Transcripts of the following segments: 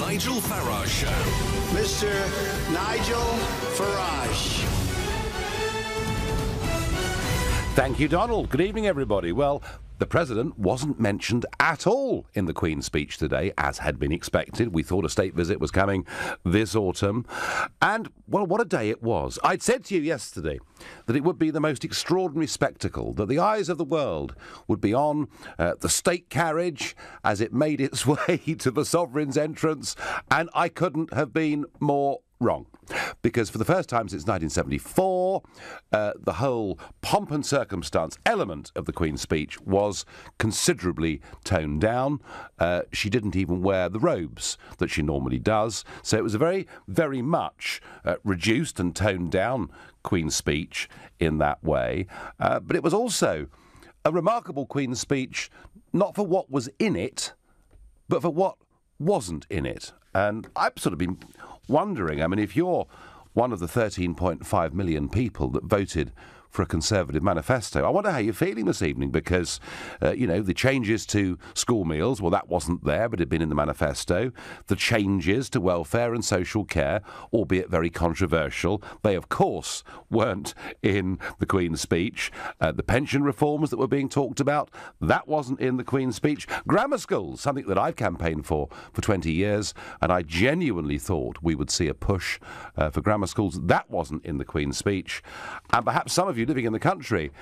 Nigel Farage Show. Mr. Nigel Farage. Thank you, Donald. Good evening, everybody. Well, the President wasn't mentioned at all in the Queen's speech today, as had been expected. We thought a state visit was coming this autumn. And, well, what a day it was. I'd said to you yesterday that it would be the most extraordinary spectacle, that the eyes of the world would be on the state carriage as it made its way to the Sovereign's entrance, and I couldn't have been more wrong. Because for the first time since 1974, the whole pomp and circumstance element of the Queen's speech was considerably toned down. She didn't even wear the robes that she normally does. So it was a very, very much reduced and toned down Queen's speech in that way. But it was also a remarkable Queen's speech, not for what was in it, but for what wasn't in it. And I've sort of been wondering, I mean, if you're one of the 13.5 million people that voted for a Conservative manifesto, I wonder how you're feeling this evening, because, the changes to school meals, well, that wasn't there, but it had been in the manifesto. The changes to welfare and social care, albeit very controversial, they, of course, weren't in the Queen's speech. The pension reforms that were being talked about, that wasn't in the Queen's speech. Grammar schools, something that I've campaigned for 20 years, and I genuinely thought we would see a push for grammar schools. That wasn't in the Queen's speech. And perhaps some of you living in the country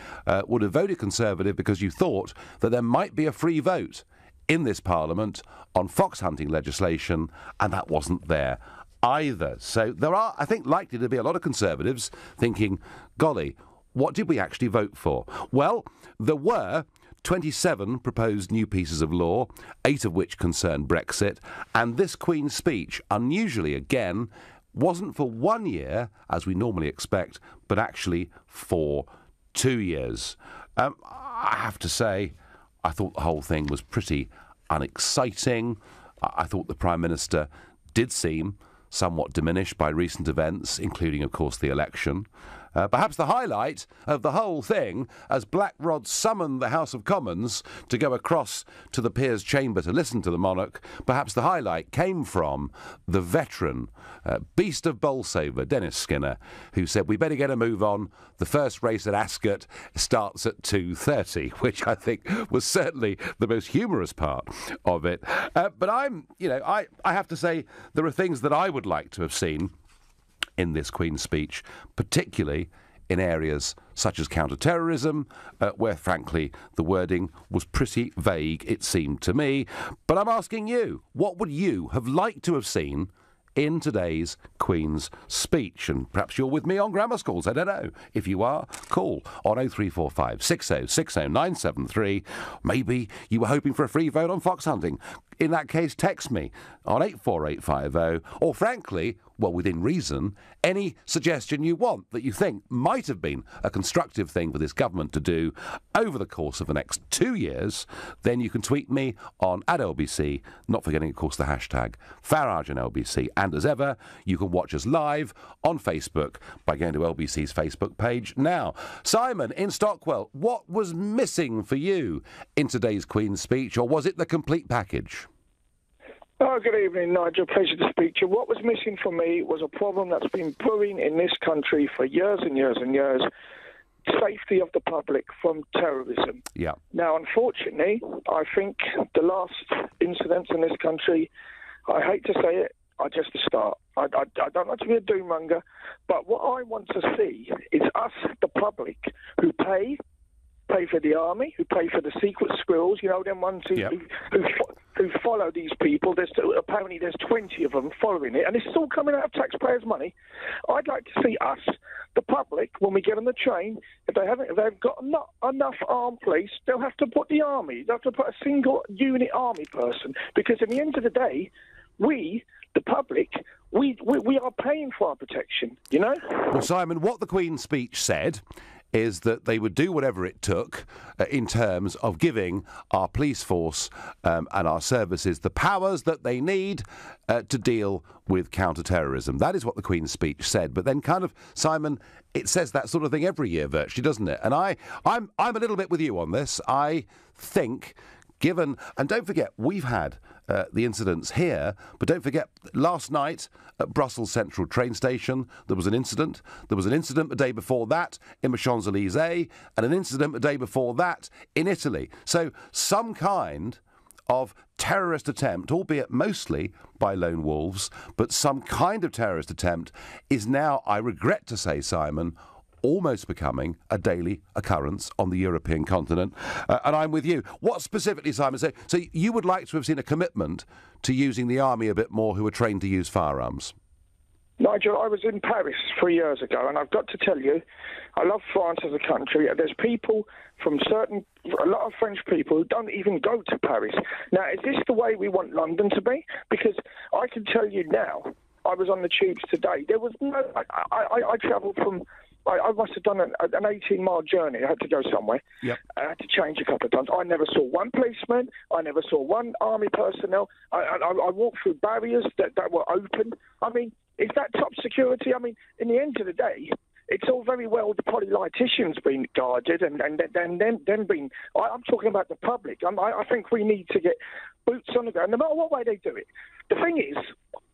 would have voted Conservative because you thought that there might be a free vote in this Parliament on fox hunting legislation, and that wasn't there either. So there are, I think, likely to be a lot of Conservatives thinking, golly, what did we actually vote for? Well, there were 27 proposed new pieces of law, 8 of which concern Brexit, and this Queen's speech, unusually again, wasn't for 1 year, as we normally expect, but actually for 2 years. I have to say, I thought the whole thing was pretty unexciting. I thought the Prime Minister did seem somewhat diminished by recent events, including, of course, the election. Perhaps the highlight of the whole thing, as Black Rod summoned the House of Commons to go across to the Peers' chamber to listen to the monarch, perhaps the highlight came from the veteran, beast of Bolsover, Dennis Skinner, who said, we better get a move on. The first race at Ascot starts at 2:30, which I think was certainly the most humorous part of it. But I have to say, there are things that I would like to have seen in this Queen's speech, particularly in areas such as counter-terrorism, where, frankly, the wording was pretty vague, it seemed to me. But I'm asking you, what would you have liked to have seen in today's Queen's speech? And perhaps you're with me on grammar schools. I don't know. If you are, call on 0345 6060 973. Maybe you were hoping for a free vote on fox hunting. In that case, text me on 84850, or frankly, well, within reason, any suggestion you want that you think might have been a constructive thing for this government to do over the course of the next 2 years, then you can tweet me on @LBC, not forgetting, of course, the hashtag Farage and LBC. And as ever, you can watch us live on Facebook by going to LBC's Facebook page now. Simon in Stockwell, what was missing for you in today's Queen's speech, or was it the complete package? Oh, good evening, Nigel. Pleasure to speak to you. What was missing for me was a problem that's been brewing in this country for years and years and years: safety of the public from terrorism. Yeah. Now, unfortunately, I think the last incidents in this country, I hate to say it, are just a start. I don't like to be a doom-monger, but what I want to see is us, the public, who pay for the army, who pay for the secret schools, them ones who follow these people. Apparently there's 20 of them following it, and it's all coming out of taxpayers' money. I'd like to see us, the public, when we get on the train, if they've got not enough armed police, they'll have to put the army. They'll have to put a single unit army person, because at the end of the day, we, the public, we are paying for our protection, Well, Simon, what the Queen's speech said is that they would do whatever it took in terms of giving our police force and our services the powers that they need to deal with counter-terrorism. That is what the Queen's speech said. But then kind of, Simon, it says that sort of thing every year virtually, doesn't it? And I'm a little bit with you on this. I think given, and don't forget, we've had the incidents here, but don't forget, last night at Brussels Central train station, there was an incident. There was an incident the day before that in the Champs-Élysées, and an incident the day before that in Italy. So some kind of terrorist attempt, albeit mostly by lone wolves, but some kind of terrorist attempt is now, I regret to say, Simon, almost becoming a daily occurrence on the European continent. And I'm with you. What specifically, Simon? So you would like to have seen a commitment to using the army a bit more who are trained to use firearms? Nigel, I was in Paris 3 years ago, and I've got to tell you, I love France as a country. There's people a lot of French people who don't even go to Paris. Now, is this the way we want London to be? Because I can tell you now, I was on the tubes today. There was no... I travelled from... I must have done an 18-mile journey. I had to go somewhere. Yep. I had to change a couple of times. I never saw one policeman. I never saw one army personnel. I walked through barriers that were open. I mean, is that top security? I mean, in the end of the day, it's all very well the politicians being guarded and then being... I'm talking about the public. I think we need to get boots on the ground, no matter what way they do it. The thing is,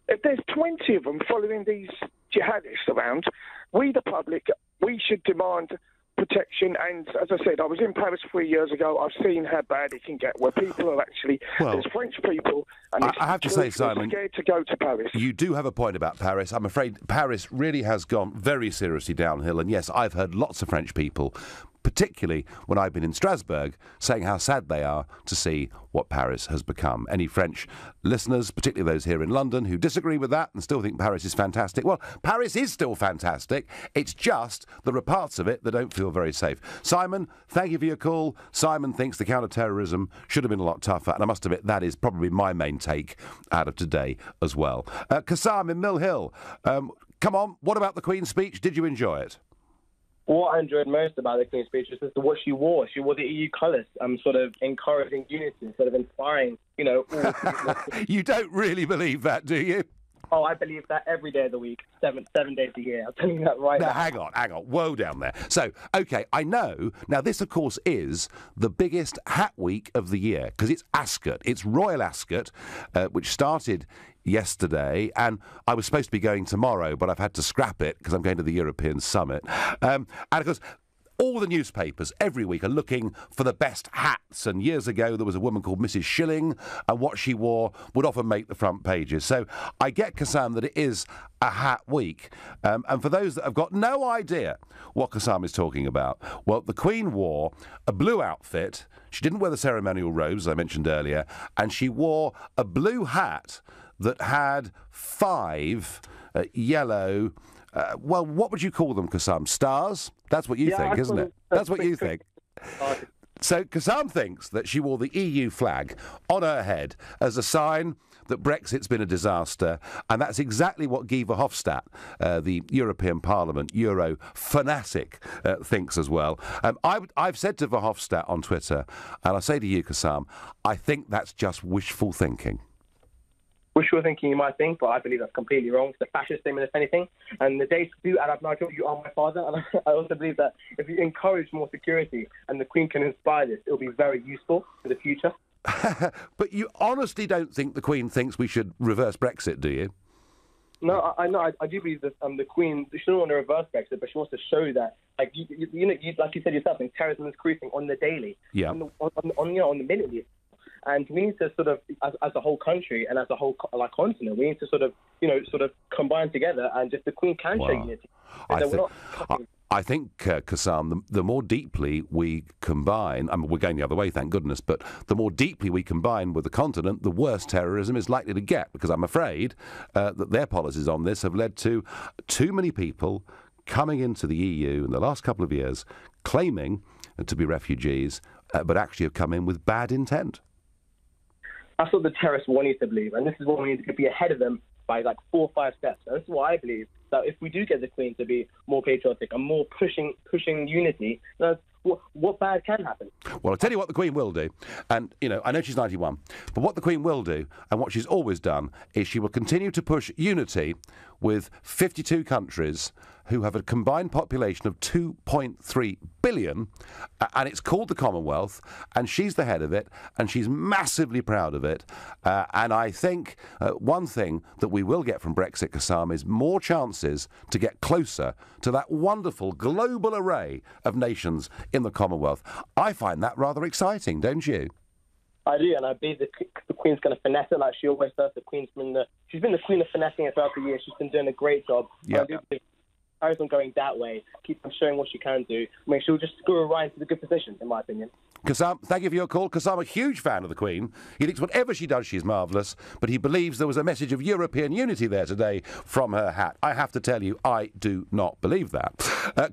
if there's 20 of them following these jihadists around, we, the public, we should demand protection. And as I said, I was in Paris 3 years ago. I've seen how bad it can get, where people are actually... there's French people, and I have to say, Simon, scared to go to Paris. You do have a point about Paris. I'm afraid Paris really has gone very seriously downhill. And yes, I've heard lots of French people, particularly when I've been in Strasbourg, saying how sad they are to see what Paris has become. Any French listeners, particularly those here in London, who disagree with that and still think Paris is fantastic, well, Paris is still fantastic. It's just there are parts of it that don't feel very safe. Simon, thank you for your call. Simon thinks the counter-terrorism should have been a lot tougher, and I must admit that is probably my main take out of today as well. Kassam in Mill Hill, come on, what about the Queen's speech? Did you enjoy it? What I enjoyed most about the Queen's speech was just what she wore. She wore the EU colours, sort of encouraging unity, sort of inspiring, all You don't really believe that, do you? Oh, I believe that every day of the week, seven days a year. I'm telling you that right now. Hang on. Whoa down there. So, OK, I know. Now, this, of course, is the biggest hat week of the year, because it's Ascot. It's Royal Ascot, which started yesterday, and I was supposed to be going tomorrow, but I've had to scrap it because I'm going to the European Summit. And, of course, all the newspapers every week are looking for the best hats. And years ago, there was a woman called Mrs. Schilling, and what she wore would often make the front pages. So I get, Kassam, that it is a hat week. And for those that have got no idea what Kassam is talking about, well, the Queen wore a blue outfit. She didn't wear the ceremonial robes, as I mentioned earlier, and she wore a blue hat that had 5 yellow... well, what would you call them, Kassam? Stars? That's what you think, isn't it? That's what you think. So Kassam thinks that she wore the EU flag on her head as a sign that Brexit's been a disaster, and that's exactly what Guy Verhofstadt, the European Parliament Euro fanatic, thinks as well. I've said to Verhofstadt on Twitter, and I say to you, Kassam, I think that's just wishful thinking. Wishful thinking, you might think, but I believe that's completely wrong. It's a fascist statement, if anything. And the days do add up, Nigel. You are my father. And I also believe that if you encourage more security and the Queen can inspire this, it'll be very useful for the future. But you honestly don't think the Queen thinks we should reverse Brexit, do you? No, I know. I do believe that the Queen, she doesn't want to reverse Brexit, but she wants to show that, like like you said yourself, terrorism is increasing on the daily, on the minute. And we need to sort of, as a whole country and as a whole continent, we need to sort of combine together, and just the Queen can show unity. I think, Kassam, the more deeply we combine, I mean, we're going the other way, thank goodness, but the more deeply we combine with the continent, the worse terrorism is likely to get, because I'm afraid that their policies on this have led to too many people coming into the EU in the last couple of years, claiming to be refugees, but actually have come in with bad intent. That's what the terrorists want you to believe, and this is what we need to be ahead of them by 4 or 5 steps. And this is what I believe, that if we do get the Queen to be more patriotic and more pushing unity, what bad can happen? Well, I'll tell you what the Queen will do, and, I know she's 91, but what the Queen will do, and what she's always done, is she will continue to push unity with 52 countries who have a combined population of 2.3 billion, and it's called the Commonwealth, and she's the head of it, and she's massively proud of it. And I think one thing that we will get from Brexit, Kassam, is more chances to get closer to that wonderful global array of nations in the Commonwealth. I find that rather exciting, don't you? I do, and I believe the Queen's going to finesse it like she always does. She's been the Queen of finessing it throughout the years. She's been doing a great job. Yeah. I do believe carries on going that way, keep on showing what she can do. I mean, she'll just screw her right into the good positions, in my opinion. Kassam, thank you for your call, because I'm a huge fan of the Queen. He thinks whatever she does, she's marvellous, but he believes there was a message of European unity there today from her hat. I have to tell you, I do not believe that.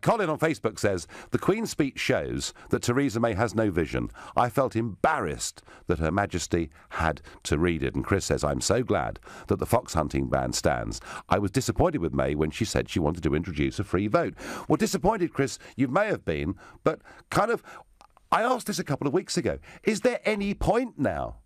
Colin on Facebook says, the Queen's speech shows that Theresa May has no vision. I felt embarrassed that Her Majesty had to read it. And Chris says, I'm so glad that the fox hunting ban stands. I was disappointed with May when she said she wanted to introduce a free vote. Well, disappointed, Chris, you may have been, but kind of... I asked this a couple of weeks ago. Is there any point now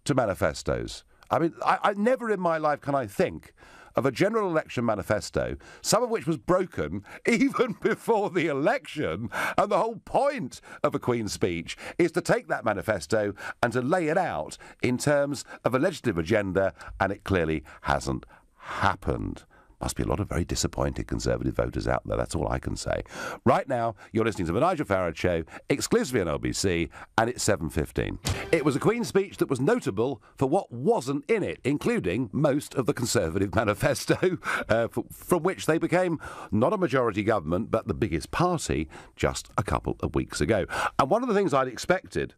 to manifestos? I mean, I never in my life can I think of a general election manifesto, some of which was broken even before the election, and the whole point of a Queen's speech is to take that manifesto and to lay it out in terms of a legislative agenda, and it clearly hasn't happened. Must be a lot of very disappointed Conservative voters out there, that's all I can say. Right now, you're listening to the Nigel Farage Show, exclusively on LBC, and it's 7:15. It was a Queen's speech that was notable for what wasn't in it, including most of the Conservative manifesto, from which they became not a majority government, but the biggest party just a couple of weeks ago. And one of the things I'd expected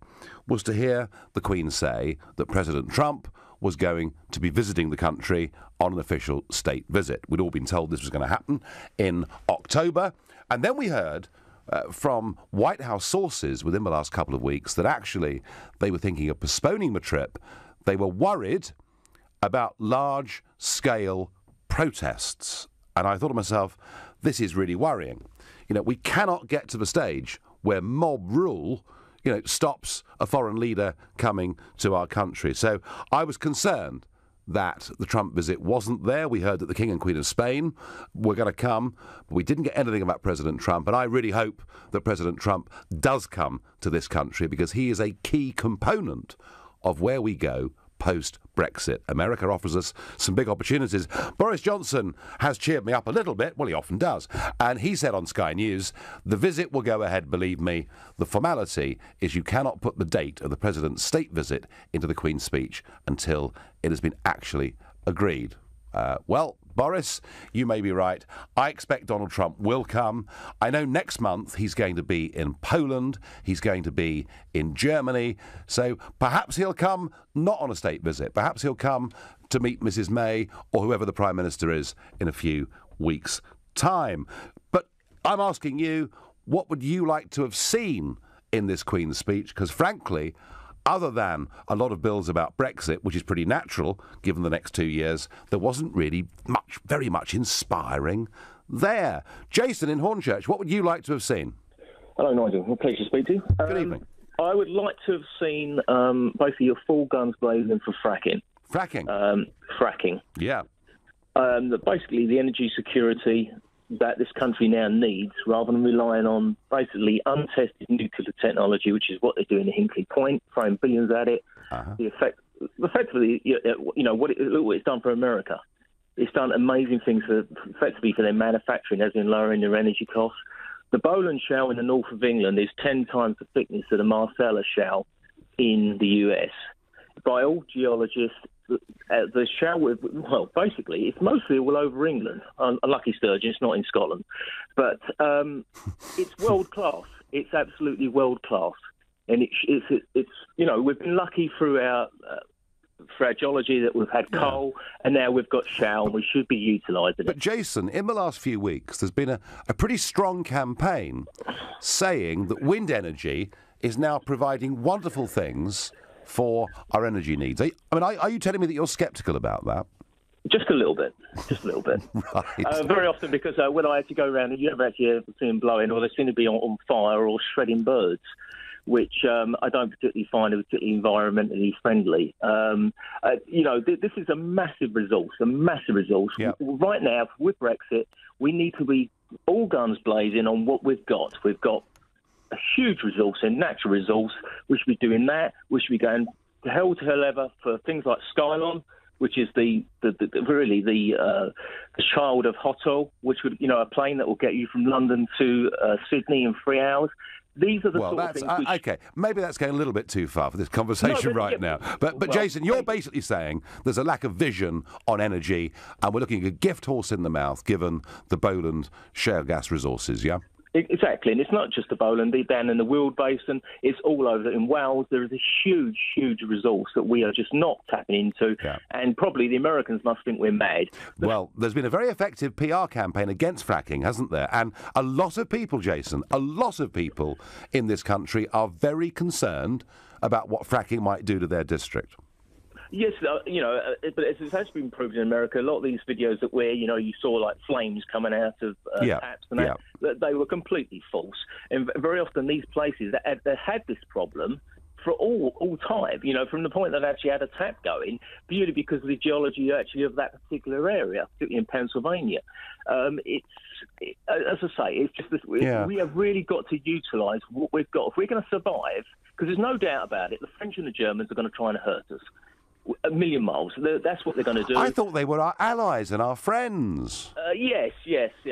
was to hear the Queen say that President Trump was going to be visiting the country on an official state visit. We'd all been told this was going to happen in October. And then we heard from White House sources within the last couple of weeks that actually they were thinking of postponing the trip. They were worried about large-scale protests. And I thought to myself, this is really worrying. You know, we cannot get to the stage where mob rule stops a foreign leader coming to our country. So I was concerned that the Trump visit wasn't there. We heard that the King and Queen of Spain were going to come, but we didn't get anything about President Trump. And I really hope that President Trump does come to this country, because he is a key component of where we go post-Brexit. America offers us some big opportunities. Boris Johnson has cheered me up a little bit. Well, he often does. And he said on Sky News, the visit will go ahead, believe me. The formality is you cannot put the date of the President's state visit into the Queen's speech until it has been actually agreed. Well, Boris, you may be right. I expect Donald Trump will come. I know next month he's going to be in Poland. He's going to be in Germany. So perhaps he'll come not on a state visit. Perhaps he'll come to meet Mrs. May or whoever the Prime Minister is in a few weeks' time. But I'm asking you, what would you like to have seen in this Queen's speech? Because frankly, other than a lot of bills about Brexit, which is pretty natural given the next 2 years, there wasn't really very much inspiring there. Jason in Hornchurch, what would you like to have seen? Hello, Nigel. A pleasure to speak to you. Good evening. I would like to have seen both of your full guns blazing for fracking. Fracking? Fracking. Yeah. Basically, the energy security that this country now needs, rather than relying on basically untested nuclear technology, which is what they do in the Hinkley Point, throwing billions at it. Effectively, look what it's done for America. It's done amazing things effectively for their manufacturing, as in lowering their energy costs. The Boland Shale in the north of England is 10 times the thickness of the Marcellus Shale in the US. By all geologists, the shale, basically, it's mostly all over England. Unlucky Sturgeon, it's not in Scotland. But it's world class. It's absolutely world class. And it's we've been lucky through our geology that we've had coal, and now we've got shale, and we should be utilising it. But Jason, in the last few weeks, there's been a pretty strong campaign saying that wind energy is now providing wonderful things for our energy needs. Are you telling me that you're sceptical about that? Just a little bit. Right. Very often, because when I had to go around, you never actually see them blowing, or they seem to be on fire or shredding birds. which I don't particularly find particularly environmentally friendly. This is a massive resource, Yep. Right now, with Brexit, we need to be all guns blazing on what we've got. We've got a huge resource, a natural resource. We should be doing that. We should be going to hell ever for things like Skylon, which is the child of hot oil, which would, a plane that will get you from London to Sydney in 3 hours. These are the sort of things. Okay, maybe that's going a little bit too far for this conversation now. But Jason, you're basically saying there's a lack of vision on energy, and we're looking at a gift horse in the mouth given the Boland shale gas resources. Yeah. Exactly, and it's not just the Boland, down in the Weald Basin, it's all over in Wales. There is a huge, huge resource that we are just not tapping into, and probably the Americans must think we're mad. Well, there's been a very effective PR campaign against fracking, hasn't there? And a lot of people, Jason, in this country are very concerned about what fracking might do to their district. Yes, but it has been proved in America. A lot of these videos that you saw like flames coming out of taps and that they were completely false. And very often these places that had this problem for all time, from the point that they actually had a tap going, purely because of the geology actually of that particular area, particularly in Pennsylvania. As I say, it's just this, we have really got to utilise what we've got. If we're going to survive, because there's no doubt about it, the French and the Germans are going to try and hurt us. A million miles. That's what they're going to do. I thought they were our allies and our friends. Yes.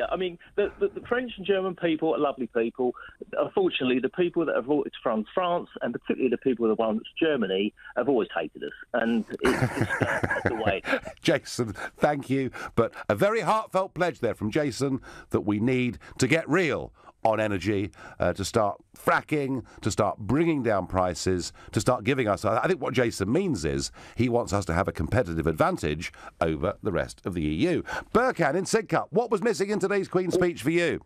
I mean, the French and German people are lovely people. Unfortunately, the people that have voted from France, and particularly the people that want Germany, have always hated us. And it's the way. Jason, thank you. But a very heartfelt pledge there from Jason that we need to get real on energy, to start fracking, to start bringing down prices, to start giving us... I think what Jason means is he wants us to have a competitive advantage over the rest of the EU. Burkhan in Sidcup, what was missing in today's Queen's speech for you?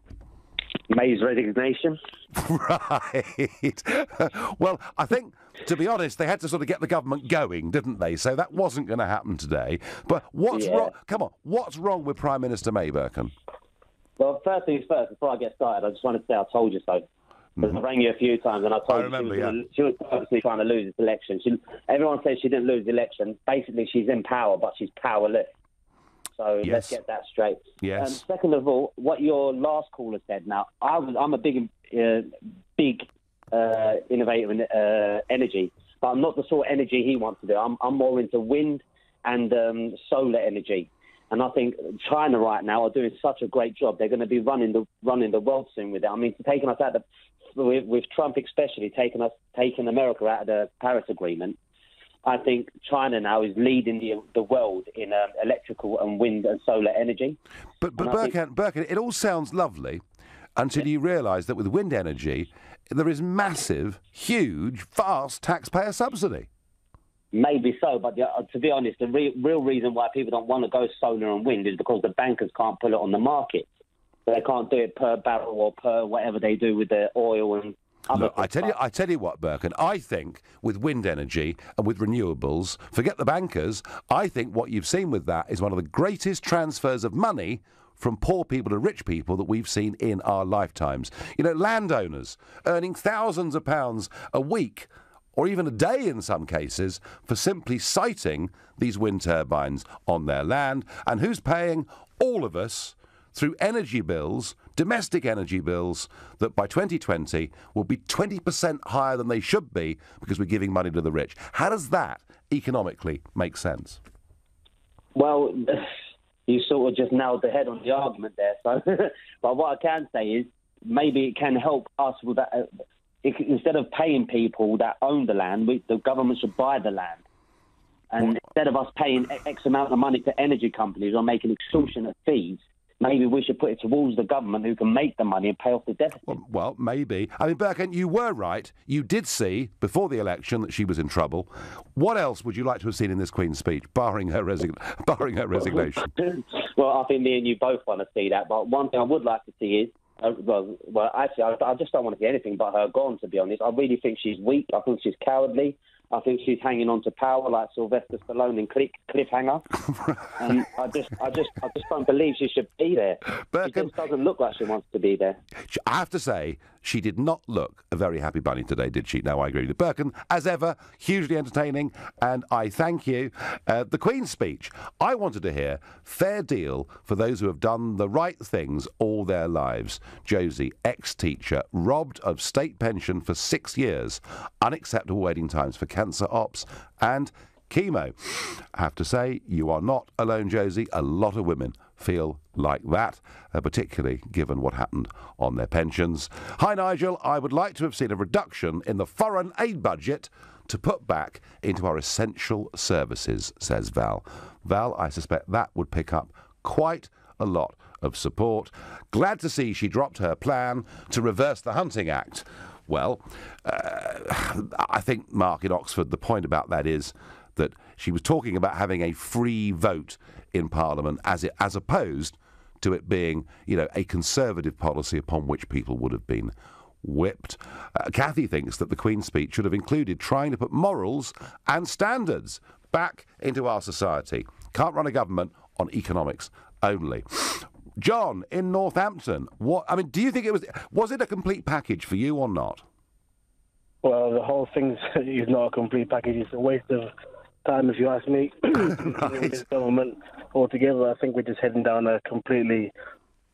May's resignation. Right. Well, I think, to be honest, they had to sort of get the government going, didn't they? So that wasn't going to happen today. But what's wrong? Come on, what's wrong with Prime Minister May, Burkhan? Well, first things first, before I get started, I just want to say I told you so. Because I rang you a few times and I told you she was obviously trying to lose this election. Everyone says she didn't lose the election. Basically, she's in power, but she's powerless. So let's get that straight. Yes. Second of all, what your last caller said. Now, I'm a big innovator in energy, but I'm not the sort of energy he wants to do. I'm more into wind and solar energy. And I think China right now are doing such a great job. They're going to be running the world soon with it. I mean, taking us out with Trump especially taking America out of the Paris Agreement. I think China now is leading the world in electrical and wind and solar energy. But Burkhan, it all sounds lovely until you realise that with wind energy, there is massive, huge, vast taxpayer subsidy. Maybe so, but to be honest, the real reason why people don't want to go solar and wind is because the bankers can't put it on the market. So they can't do it per barrel or per whatever they do with the oil and other Look, I tell you what, Burkhan, I think with wind energy and with renewables, forget the bankers, I think what you've seen with that is one of the greatest transfers of money from poor people to rich people that we've seen in our lifetimes. Landowners earning thousands of pounds a week or even a day in some cases, for simply siting these wind turbines on their land. And who's paying? All of us, through energy bills, domestic energy bills, that by 2020 will be 20% higher than they should be because we're giving money to the rich. How does that economically make sense? Well, you sort of just nailed the head on the argument there. So, but what I can say is maybe it can help us with that. Instead of paying people that own the land, the government should buy the land. And instead of us paying X amount of money to energy companies or making extortionate fees, maybe we should put it towards the government who can make the money and pay off the deficit. Well, maybe. I mean, Burkhan, you were right. You did see, before the election, that she was in trouble. What else would you like to have seen in this Queen's speech, barring her resignation? Well, I think me and you both want to see that. But one thing I would like to see is, actually, I just don't want to see anything but her gone, to be honest. I really think she's weak. I think she's cowardly. I think she's hanging on to power like Sylvester Stallone in Cliffhanger. And I just don't believe she should be there. She just doesn't look like she wants to be there. I have to say, she did not look a very happy bunny today, did she? No, I agree with you. Birkin, as ever, hugely entertaining, and I thank you. The Queen's speech. I wanted to hear fair deal for those who have done the right things all their lives. Josie, ex-teacher, robbed of state pension for 6 years, unacceptable waiting times for cancer ops, and chemo. I have to say, you are not alone, Josie. A lot of women feel like that, particularly given what happened on their pensions. Hi, Nigel. I would like to have seen a reduction in the foreign aid budget to put back into our essential services, says Val. Val, I suspect that would pick up quite a lot of support. Glad to see she dropped her plan to reverse the Hunting Act. Well, I think, Mark, in Oxford, the point about that is that she was talking about having a free vote in Parliament as opposed to it being, a conservative policy upon which people would have been whipped. Kathy thinks that the Queen's speech should have included trying to put morals and standards back into our society. Can't run a government on economics only. John, in Northampton, do you think was it a complete package for you or not? Well, the whole thing is not a complete package. It's a waste of time, if you ask me. This government altogether, I think we're just heading down a completely,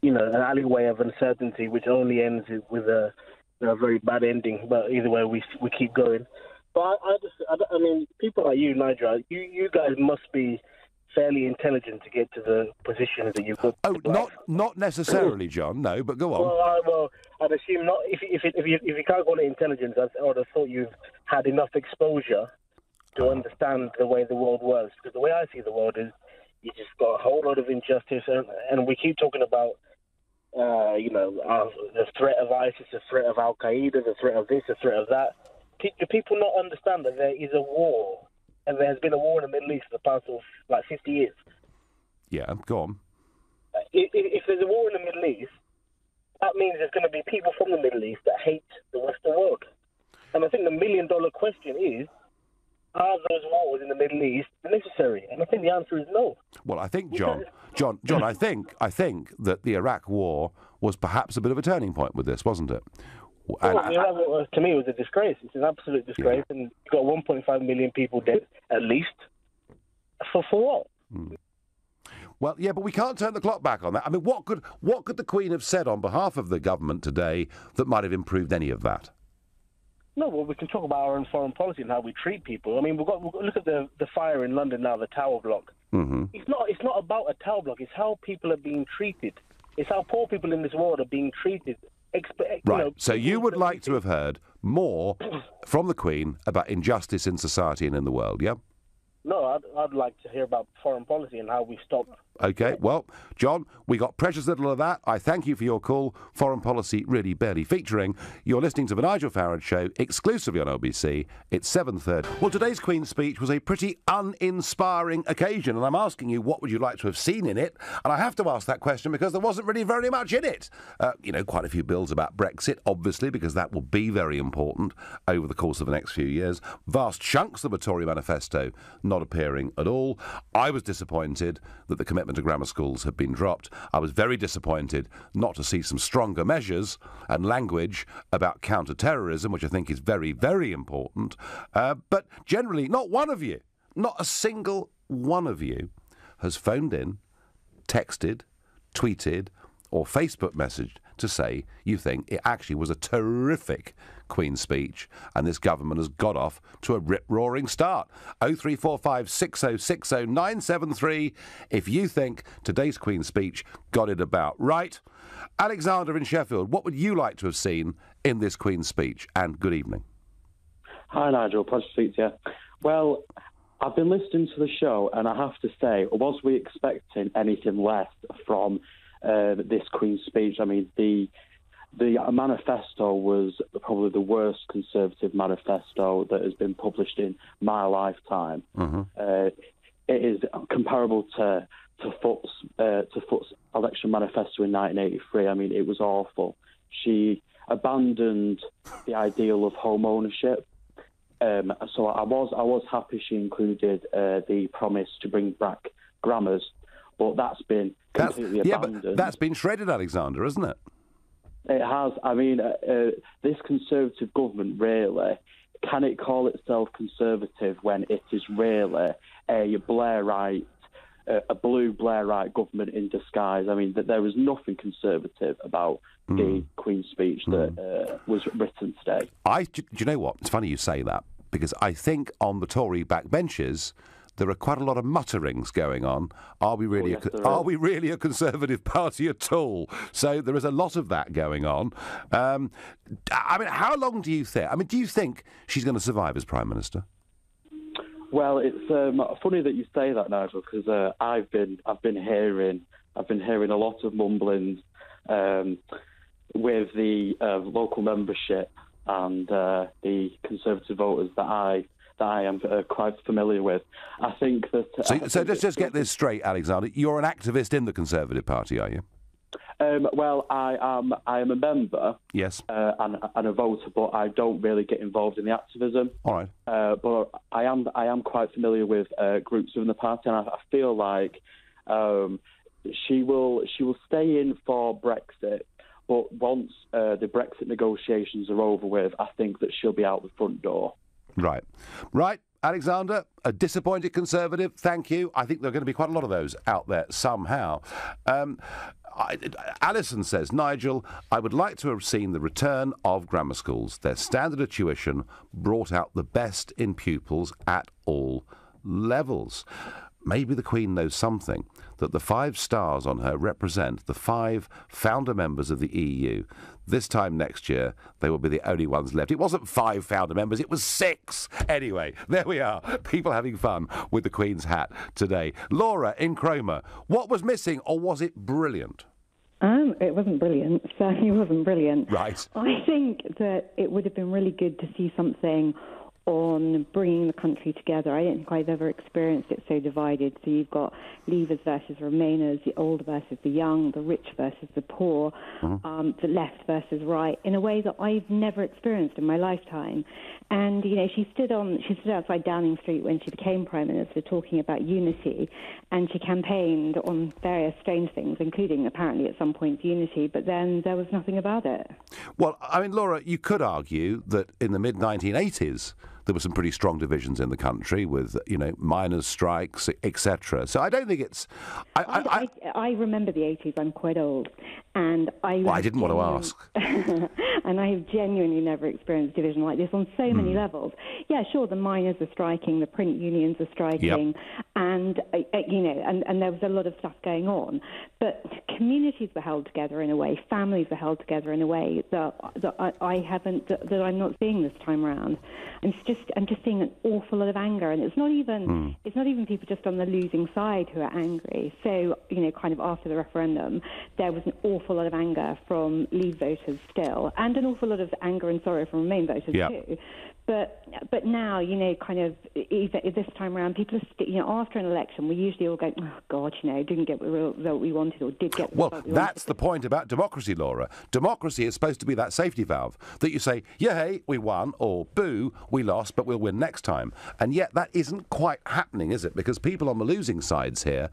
an alleyway of uncertainty, which only ends with a very bad ending. But either way, we keep going. But I mean, people like you, Nigel, you guys must be fairly intelligent to get to the positions that you've got. Oh, not necessarily, John. No, but go on. Well, I'd assume not. If you can't call it intelligence, I would have thought you've had enough exposure to understand the way the world works. Because the way I see the world is, you just got a whole lot of injustice, and we keep talking about, the threat of ISIS, the threat of Al Qaeda, the threat of this, the threat of that. Do people not understand that there is a war? And there has been a war in the Middle East for the past 50 years. Yeah, go on. If there's a war in the Middle East, that means there's going to be people from the Middle East that hate the Western world. And I think the million-dollar question is, are those wars in the Middle East necessary? And I think the answer is no. Well, I think, John, I think that the Iraq War was perhaps a bit of a turning point with this, wasn't it? To me, it was a disgrace. It's an absolute disgrace, and you've got 1.5 million people dead, at least. For what? Well, yeah, but we can't turn the clock back on that. I mean, what could the Queen have said on behalf of the government today that might have improved any of that? No, well, we can talk about our own foreign policy and how we treat people. I mean, we've got look at the fire in London now, the Tower Block. Mm-hmm. It's not about a Tower Block. It's how people are being treated. It's how poor people in this world are being treated. Right, so you would like to have heard more from the Queen about injustice in society and in the world, yeah? No, I'd like to hear about foreign policy and how we stop. OK, well, John, we got precious little of that. I thank you for your call. Foreign policy really barely featuring. You're listening to The Nigel Farage Show, exclusively on LBC. It's 7:30. Well, today's Queen's speech was a pretty uninspiring occasion, and I'm asking you, what would you like to have seen in it? And I have to ask that question because there wasn't really very much in it. Quite a few bills about Brexit, obviously, because that will be very important over the course of the next few years. Vast chunks of the Tory manifesto not appearing at all. I was disappointed that the commitment to grammar schools had been dropped. I was very disappointed not to see some stronger measures and language about counter-terrorism, which I think is very, very important. But generally, not one of you, not a single one of you has phoned in, texted, tweeted, or Facebook messaged to say you think it actually was a terrific Queen's speech and this government has got off to a rip-roaring start. 0345 6060 973 if you think today's Queen's speech got it about right. Alexander in Sheffield, what would you like to have seen in this Queen's speech? And good evening. Hi, Nigel. Pleasure to speak to you. Well, I've been listening to the show and I have to say, was we expecting anything less from this Queen's speech? I mean, the manifesto was probably the worst Conservative manifesto that has been published in my lifetime. Mm-hmm. It is comparable to Foot's election manifesto in 1983. I mean, it was awful. She abandoned the ideal of home ownership. So I was happy she included the promise to bring back grammars, but that's been completely abandoned. But that's been shredded, Alexander, isn't it? It has. I mean, this Conservative government, really, can it call itself Conservative when it is really a Blairite, a blue Blairite government in disguise? I mean, there was nothing Conservative about the Queen's speech that was written today. Do you know what? It's funny you say that, because I think on the Tory backbenches there are quite a lot of mutterings going on. Are we really a Conservative party at all? So there is a lot of that going on. I mean, how long do you think? I mean, do you think she's going to survive as Prime Minister? Well, it's funny that you say that, Nigel, because I've been hearing a lot of mumblings with the local membership and the Conservative voters that I am quite familiar with. I think that... So let's just get this straight, Alexander. You're an activist in the Conservative Party, are you? Well, I am a member, yes, and a voter, but I don't really get involved in the activism. All right. But I am quite familiar with groups within the party, and I feel like she will stay in for Brexit. But once the Brexit negotiations are over with, I think that she'll be out the front door. Right. Alexander, a disappointed Conservative, thank you. I think there are going to be quite a lot of those out there somehow. Alison says, Nigel, I would like to have seen the return of grammar schools. Their standard of tuition brought out the best in pupils at all levels. Maybe the Queen knows something, that the 5 stars on her represent the 5 founder members of the EU. This time next year, they will be the only ones left. It wasn't 5 founder members, it was 6. Anyway, there we are. People having fun with the Queen's hat today. Laura in Cromer, what was missing, or was it brilliant? It wasn't brilliant. Certainly wasn't brilliant. Right. I think that it would have been really good to see something on bringing the country together. I don't think I've ever experienced it so divided. So you've got Leavers versus Remainers, the old versus the young, the rich versus the poor, the left versus right, in a way that I've never experienced in my lifetime. And, you know, she stood outside Downing Street when she became Prime Minister talking about unity, and she campaigned on various strange things, including apparently at some point unity, but then there was nothing about it. Well, I mean, Laura, you could argue that in the mid-1980s, there were some pretty strong divisions in the country with, you know, miners' strikes, etc. So I don't think it's... I remember the 80s. I'm quite old. And I didn't want to ask. And I have genuinely never experienced division like this on so many levels. Yeah, sure, the miners are striking, the print unions are striking, and, you know, and there was a lot of stuff going on. But communities were held together in a way, families were held together in a way that I'm not seeing this time around. I'm just seeing an awful lot of anger, and it's not even people just on the losing side who are angry. So, you know, kind of after the referendum, there was an awful lot of anger from Leave voters still, and an awful lot of anger and sorrow from Remain voters too. But now, you know, kind of even this time around, people are, you know, after an election, we usually all go, oh God, you know, didn't get the result we wanted, or did get the result we wanted. Well, that's the point about democracy, Laura. Democracy is supposed to be that safety valve that you say, yay, we won, or boo, we lost, but we'll win next time. And yet that isn't quite happening, is it? Because people on the losing sides here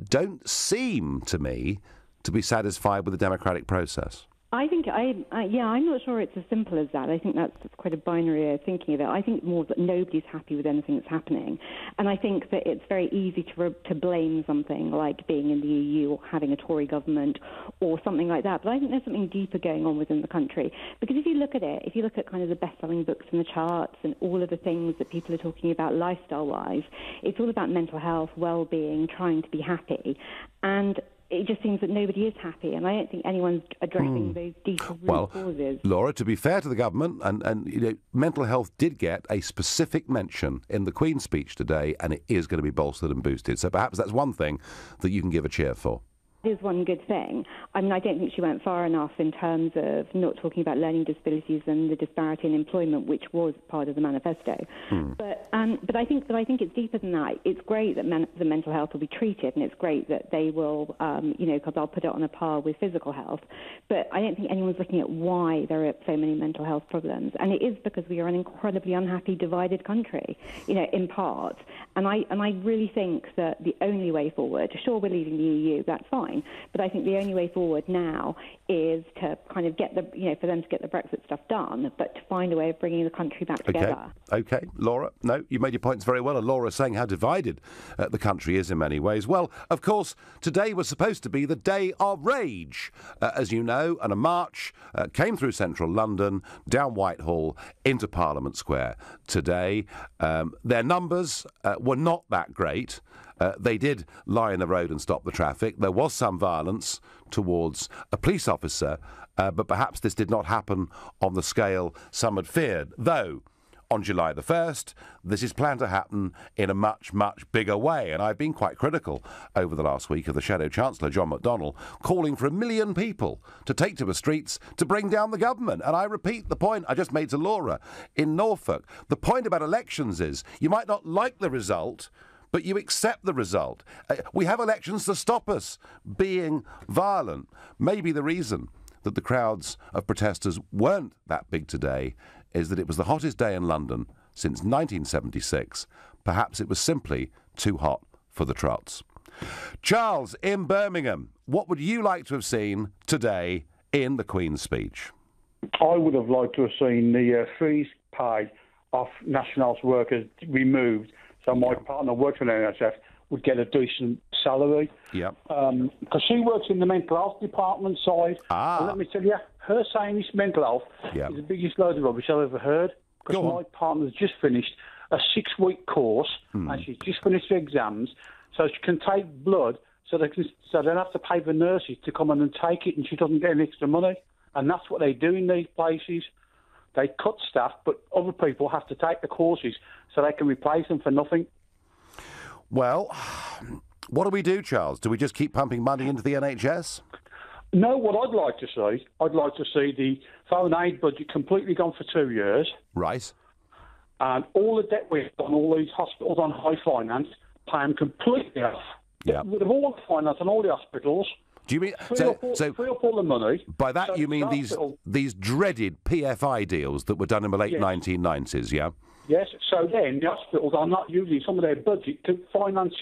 don't seem to me to be satisfied with the democratic process. I think, I'm not sure it's as simple as that. I think that's quite a binary way of thinking of it. I think more that nobody's happy with anything that's happening. And I think that it's very easy to blame something like being in the EU or having a Tory government or something like that. But I think there's something deeper going on within the country. Because if you look at it, if you look at kind of the best-selling books in the charts and all of the things that people are talking about lifestyle-wise, it's all about mental health, well-being, trying to be happy. And it just seems that nobody is happy, and I don't think anyone's addressing those deeper root causes. Laura, to be fair to the government, and you know, mental health did get a specific mention in the Queen's speech today, and it is going to be bolstered and boosted. So perhaps that's one thing that you can give a cheer for. is one good thing. I mean, I don't think she went far enough in terms of not talking about learning disabilities and the disparity in employment, which was part of the manifesto. But I think it's deeper than that. It's great that the mental health will be treated, and it's great that they will, because I'll put it on a par with physical health. But I don't think anyone's looking at why there are so many mental health problems, and it is because we are an incredibly unhappy, divided country, in part. And I really think that the only way forward, sure, we're leaving the EU, that's fine, but I think the only way forward now is to kind of get for them to get the Brexit stuff done, but to find a way of bringing the country back together. Okay, Laura, no, you made your points very well, and Laura saying how divided the country is in many ways. Well, of course, today was supposed to be the day of rage, as you know, and a march came through central London, down Whitehall, into Parliament Square today. Their numbers were not that great. They did lie in the road and stop the traffic. There was some violence towards a police officer, but perhaps this did not happen on the scale some had feared. Though, on July the 1st, this is planned to happen in a much, much bigger way. And I've been quite critical over the last week of the Shadow Chancellor, John McDonnell, calling for 1 million people to take to the streets to bring down the government. And I repeat the point I just made to Laura in Norfolk. The point about elections is you might not like the result, but you accept the result. We have elections to stop us being violent. Maybe the reason that the crowds of protesters weren't that big today is that it was the hottest day in London since 1976. Perhaps it was simply too hot for the trots. Charles, in Birmingham, what would you like to have seen today in the Queen's speech? I would have liked to have seen the freeze pay of National Health workers removed, so my partner works for the NHS would get a decent salary. Yeah. Because she works in the mental health department side. And let me tell you, her saying this mental health is the biggest load of rubbish I've ever heard. Because my partner's just finished a 6-week course, and she's just finished her exams, so she can take blood, so they don't have to pay the nurses to come in and take it, and she doesn't get any extra money. And that's what they do in these places. They cut staff, but other people have to take the courses so they can replace them for nothing. Well, what do we do, Charles? Do we just keep pumping money into the NHS? No, what I'd like to see the foreign aid budget completely gone for 2 years. Right. And all the debt we've done, all these hospitals on high finance, pay them completely off. Yeah. Get rid of all the finance on all the hospitals. Do you mean free up all the money? By that you mean these dreaded PFI deals that were done in the late 1990s, yeah? Yes, so then the hospitals are not using some of their budget to finance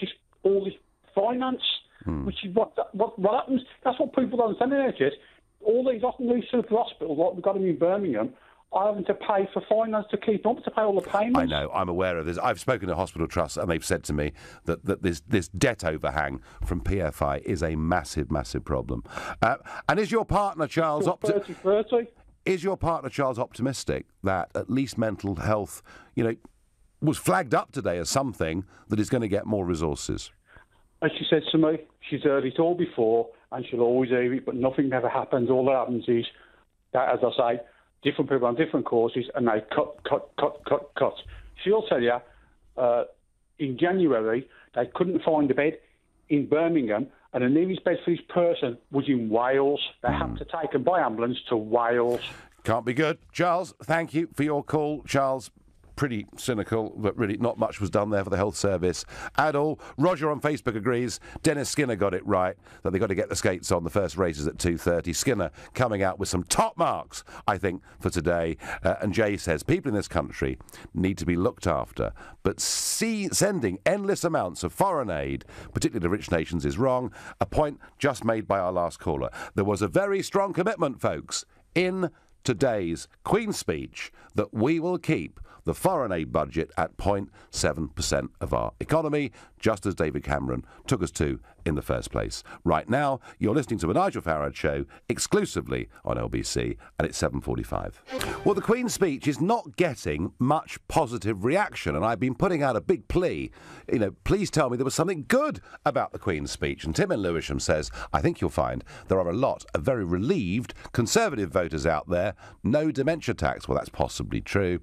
all this finance, which is what happens. That's what people don't understand in NHS. All these super hospitals, like we've got them in Birmingham, are having to pay for finance to keep up, to pay all the payments. I know, I'm aware of this. I've spoken to hospital trusts and they've said to me that this debt overhang from PFI is a massive, massive problem. And is your partner, Charles... 30-30. Is your partner, Charles, optimistic that at least mental health, was flagged up today as something that is going to get more resources? As she said to me, she's heard it all before and she'll always hear it, but nothing ever happens. All that happens is that, as I say, different people on different courses and they cut. She'll tell you, in January, they couldn't find a bed in Birmingham, and the nearest bed for this person was in Wales. They had to take them by ambulance to Wales. Can't be good. Charles, thank you for your call. Charles, pretty cynical, but really not much was done there for the health service at all. Roger on Facebook agrees. Dennis Skinner got it right, that they've got to get the skates on. The first race is at 2:30. Skinner coming out with some top marks, I think, for today. And Jay says, people in this country need to be looked after, but sending endless amounts of foreign aid, particularly to rich nations, is wrong. A point just made by our last caller. There was a very strong commitment, folks, in today's Queen's speech that we will keep the foreign aid budget at 0.7% of our economy, just as David Cameron took us to in the first place. Right now, you're listening to a Nigel Farage show exclusively on LBC, and it's 7:45. Well, the Queen's speech is not getting much positive reaction, and I've been putting out a big plea. Please tell me there was something good about the Queen's speech. And Tim in Lewisham says, I think you'll find there are a lot of very relieved Conservative voters out there. No dementia tax. Well, that's possibly true.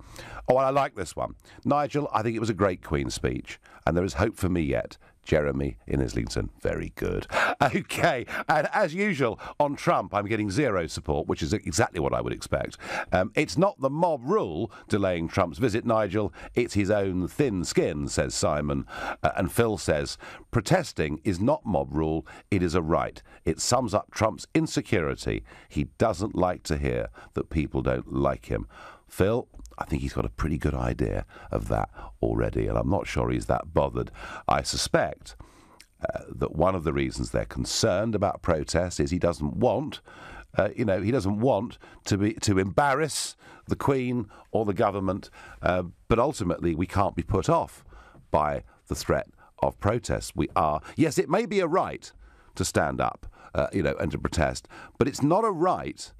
Oh, and I like this one. Nigel, I think it was a great Queen's speech, and there is hope for me yet. Jeremy in Islington, very good. OK, and as usual, on Trump, I'm getting zero support, which is exactly what I would expect. It's not the mob rule delaying Trump's visit, Nigel. It's his own thin skin, says Simon. And Phil says, protesting is not mob rule, it is a right. It sums up Trump's insecurity. He doesn't like to hear that people don't like him. Phil, I think he's got a pretty good idea of that already, and I'm not sure he's that bothered. I suspect that one of the reasons they're concerned about protests is he doesn't want, he doesn't want to embarrass the Queen or the government, but ultimately we can't be put off by the threat of protests. We are. Yes, it may be a right to stand up, and to protest, but it's not a right,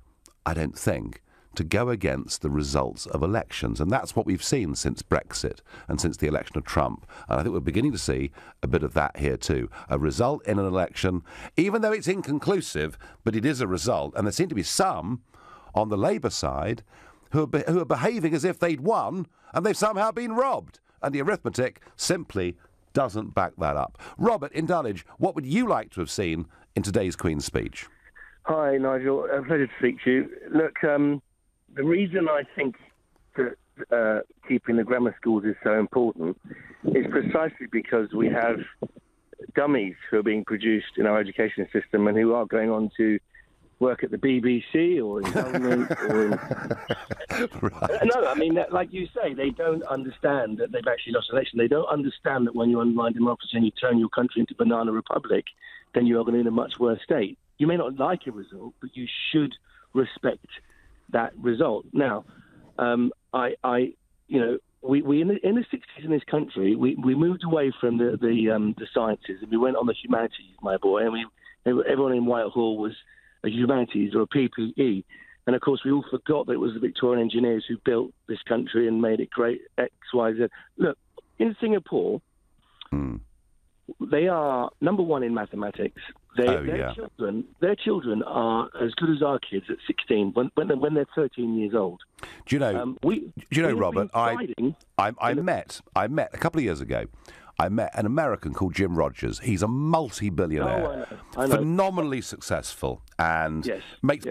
I don't think, to go against the results of elections. And that's what we've seen since Brexit and since the election of Trump. And I think we're beginning to see a bit of that here too. A result in an election, even though it's inconclusive, but it is a result. And there seem to be some on the Labour side who are behaving as if they'd won and they've somehow been robbed. And the arithmetic simply doesn't back that up. Robert, in Dulwich, what would you like to have seen in today's Queen's speech? Hi, Nigel. A pleasure to speak to you. Look, the reason I think that keeping the grammar schools is so important is precisely because we have dummies who are being produced in our education system and who are going on to work at the BBC or in government or in... Right. No, I mean, like you say, they don't understand that they've actually lost an election. They don't understand that when you undermine democracy and you turn your country into a banana republic, then you are going to be in a much worse state. You may not like a result, but you should respect that result. Now, we in the 60s in this country, we moved away from the sciences and we went on the humanities, my boy, and everyone in Whitehall was a humanities or a PPE. And of course, we all forgot that it was the Victorian engineers who built this country and made it great, X, Y, Z. Look, in Singapore, they are number one in mathematics. Their children are as good as our kids at 16 when they're 13 years old. Do you know, Robert? I met a couple of years ago. I met an American called Jim Rogers. He's a multi-billionaire, I know. Phenomenally successful, and makes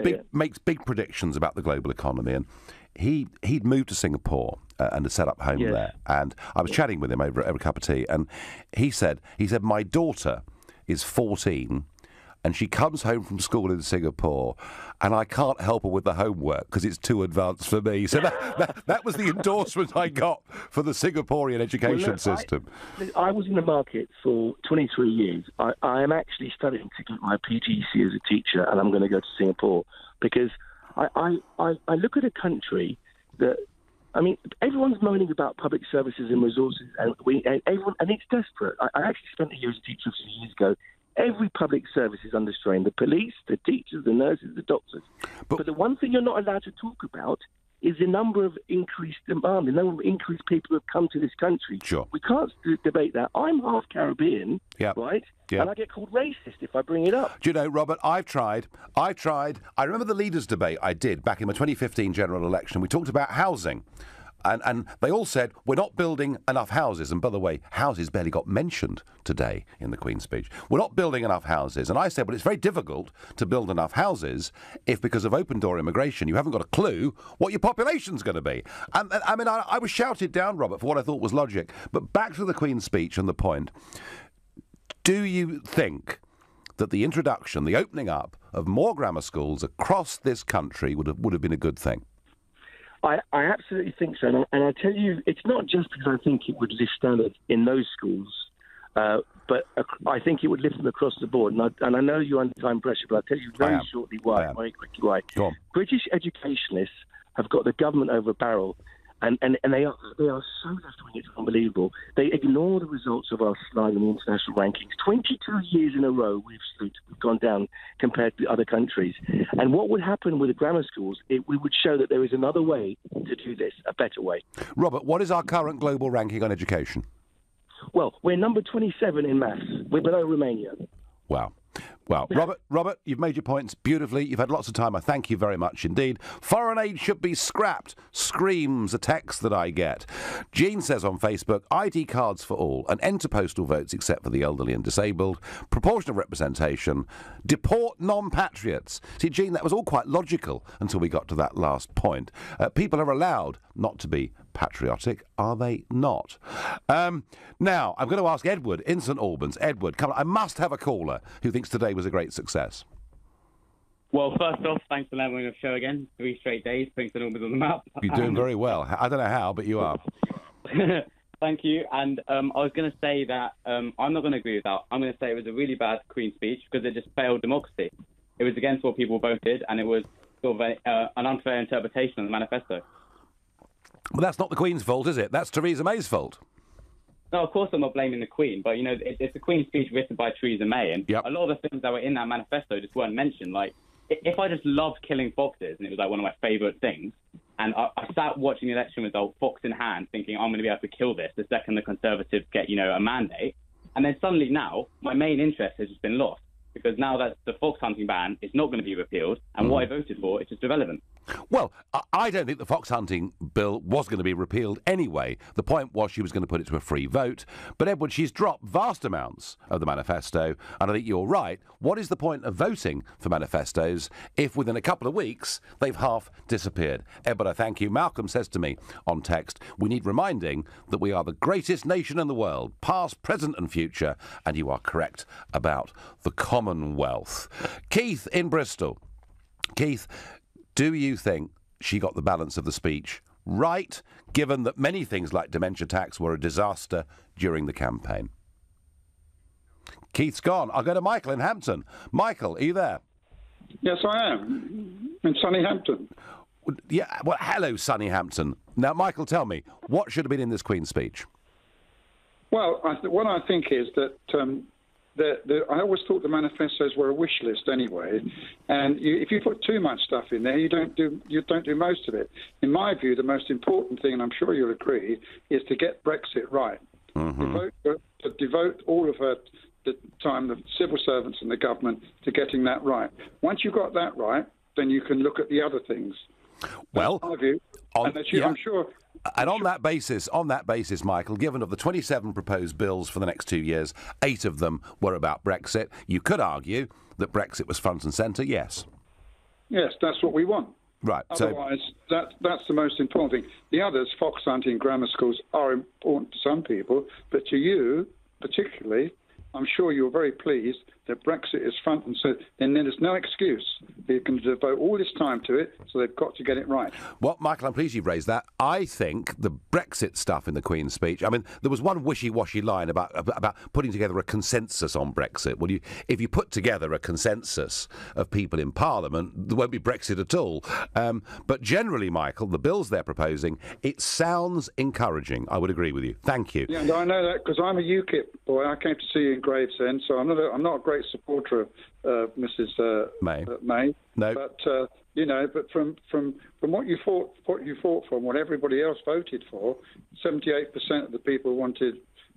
big predictions about the global economy. And he'd moved to Singapore and had set up home there. And I was chatting with him over a cup of tea, and he said, my daughter is 14. And she comes home from school in Singapore, and I can't help her with the homework because it's too advanced for me. So that was the endorsement I got for the Singaporean education system. I was in the market for 23 years. I am actually studying to get my PGC as a teacher, and I'm going to go to Singapore because I look at a country that, I mean, everyone's moaning about public services and resources, and it's desperate. I actually spent a year as a teacher a few years ago. Every public service is under strain. The police, the teachers, the nurses, the doctors. But the one thing you're not allowed to talk about is the number of increased demand, the number of increased people who have come to this country. Sure. We can't debate that. I'm half Caribbean, right? Yep. And I get called racist if I bring it up. Do you know, Robert, I've tried. I remember the leaders' debate I did back in my 2015 general election. We talked about housing. And they all said, we're not building enough houses. And by the way, houses barely got mentioned today in the Queen's speech. We're not building enough houses. And I said, well, it's very difficult to build enough houses if, because of open-door immigration, you haven't got a clue what your population's going to be. And I mean, I was shouted down, Robert, for what I thought was logic. But back to the Queen's speech and the point, do you think that the introduction, the opening up of more grammar schools across this country would have been a good thing? I absolutely think so. And I tell you, it's not just because I think it would lift standards in those schools, but I think it would lift them across the board. And I know you're under time pressure, but I'll tell you very quickly why. Go on. British educationalists have got the government over a barrel, and they are so left-wing, it's unbelievable. They ignore the results of our slide in the international rankings. 22 years in a row we've gone down compared to other countries. And what would happen with the grammar schools, we would show that there is another way to do this, a better way. Robert, what is our current global ranking on education? Well, we're number 27 in maths. We're below Romania. Wow. Well, Robert, you've made your points beautifully. You've had lots of time. I thank you very much indeed. Foreign aid should be scrapped, screams a text that I get. Jean says on Facebook, ID cards for all, an end to postal votes except for the elderly and disabled, proportional representation, deport non-patriots. See, Jean, that was all quite logical until we got to that last point. People are allowed not to be patriotic, are they not? Now, I'm going to ask Edward in St Albans. Edward, come on, I must have a caller who thinks today was a great success. Well, first off, thanks for having me on the show again. 3 straight days, putting St Albans on the map. You're doing very well. I don't know how, but you are. Thank you. And I was going to say that I'm not going to agree with that. I'm going to say it was a really bad Queen's speech because it just failed democracy. It was against what people voted, and it was sort of an unfair interpretation of the manifesto. Well, that's not the Queen's fault, is it? That's Theresa May's fault. No, of course I'm not blaming the Queen, but, you know, it's the Queen's speech written by Theresa May, and a lot of the things that were in that manifesto just weren't mentioned. Like, if I just loved killing foxes, and it was, like, one of my favourite things, and I sat watching the election result, fox in hand, thinking, I'm going to be able to kill this the second the Conservatives get, you know, a mandate, and then suddenly now, my main interest has just been lost, because now that the fox hunting ban is not going to be repealed, and what I voted for is just irrelevant. Well, I don't think the fox hunting bill was going to be repealed anyway. The point was she was going to put it to a free vote. But, Edward, she's dropped vast amounts of the manifesto, and I think you're right. What is the point of voting for manifestos if within a couple of weeks they've half disappeared? Edward, I thank you. Malcolm says to me on text, we need reminding that we are the greatest nation in the world, past, present and future, and you are correct about the Commonwealth. Keith in Bristol. Keith, do you think she got the balance of the speech right, given that many things like dementia tax were a disaster during the campaign? Keith's gone. I'll go to Michael in Hampton. Michael, are you there? Yes, I am. In sunny Hampton. Yeah, well, hello, sunny Hampton. Now, Michael, tell me, what should have been in this Queen's speech? Well, what I think is that I always thought the manifestos were a wish list anyway, and if you put too much stuff in there, you don't do most of it. In my view, the most important thing, and I'm sure you'll agree, is to get Brexit right. To devote all of the time, the civil servants and the government, to getting that right. Once you've got that right, then you can look at the other things. Well, that's my view. I'm sure. And on that basis, Michael, given of the 27 proposed bills for the next 2 years, 8 of them were about Brexit. You could argue that Brexit was front and centre, yes. Yes, that's what we want. Right. Otherwise, that's the most important thing. The others, fox hunting, grammar schools, are important to some people, but to you particularly, I'm sure you're very pleased that Brexit is front and center, and then there's no excuse. They can devote all this time to it, so they've got to get it right. Well, Michael, I'm pleased you've raised that. I think the Brexit stuff in the Queen's speech, I mean, there was one wishy-washy line about putting together a consensus on Brexit. Well, if you put together a consensus of people in Parliament, there won't be Brexit at all. But generally, Michael, the bills they're proposing, it sounds encouraging. I would agree with you. Thank you. Yeah, I know that because I'm a UKIP boy. I came to see you in Gravesend, so I'm not a great supporter of Mrs. May. No, but but from what you fought for, and what everybody else voted for, 78% of the people wanted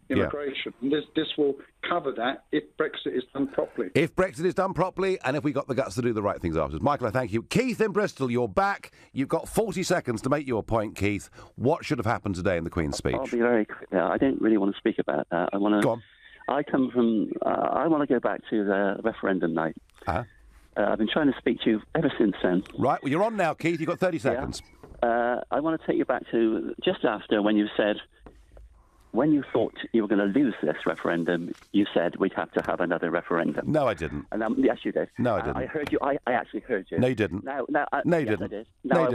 immigration. Yeah. And this will cover that if Brexit is done properly. If Brexit is done properly, and if we got the guts to do the right things afterwards. Michael, I thank you. Keith in Bristol, you're back. You've got 40 seconds to make your point, Keith. What should have happened today in the Queen's speech? I'll be very quick now. I don't really want to speak about that. Go on. I come from. I want to go back to the referendum night. I've been trying to speak to you ever since then. Right. Well, you're on now, Keith. You've got 30 seconds. I want to take you back to just after when you said, when you thought you were going to lose this referendum, you said we'd have to have another referendum. No, I didn't. And yes, you did. No, I didn't. I heard you. I actually heard you. No, you didn't. No, you yes, didn't. I did. No, I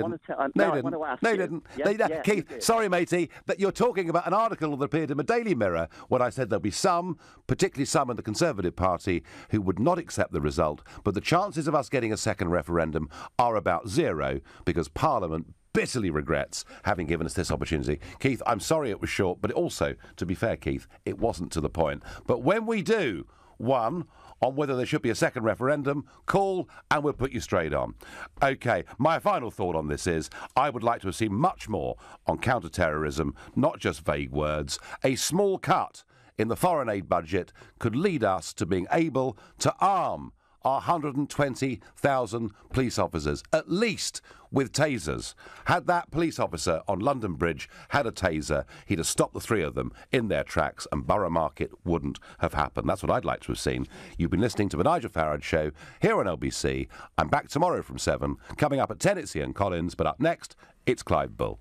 want to ask you. You didn't. Yes, Keith, sorry, matey, that you're talking about an article that appeared in the Daily Mirror when I said there'll be some, particularly some in the Conservative Party, who would not accept the result, but the chances of us getting a second referendum are about 0 because Parliament bitterly regrets having given us this opportunity. Keith, I'm sorry it was short, but also, to be fair, Keith, it wasn't to the point. But when we do, one, on whether there should be a second referendum, call and we'll put you straight on. OK, my final thought on this is I would like to have seen much more on counter-terrorism, not just vague words. A small cut in the foreign aid budget could lead us to being able to arm our 120,000 police officers, at least with tasers. Had that police officer on London Bridge had a taser, he'd have stopped the three of them in their tracks and Borough Market wouldn't have happened. That's what I'd like to have seen. You've been listening to the Nigel Farage Show here on LBC. I'm back tomorrow from 7. Coming up at 10, it's Ian Collins, but up next, it's Clive Bull.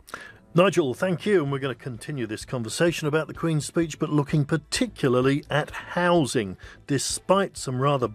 Nigel, thank you. And we're going to continue this conversation about the Queen's speech, but looking particularly at housing, despite some rather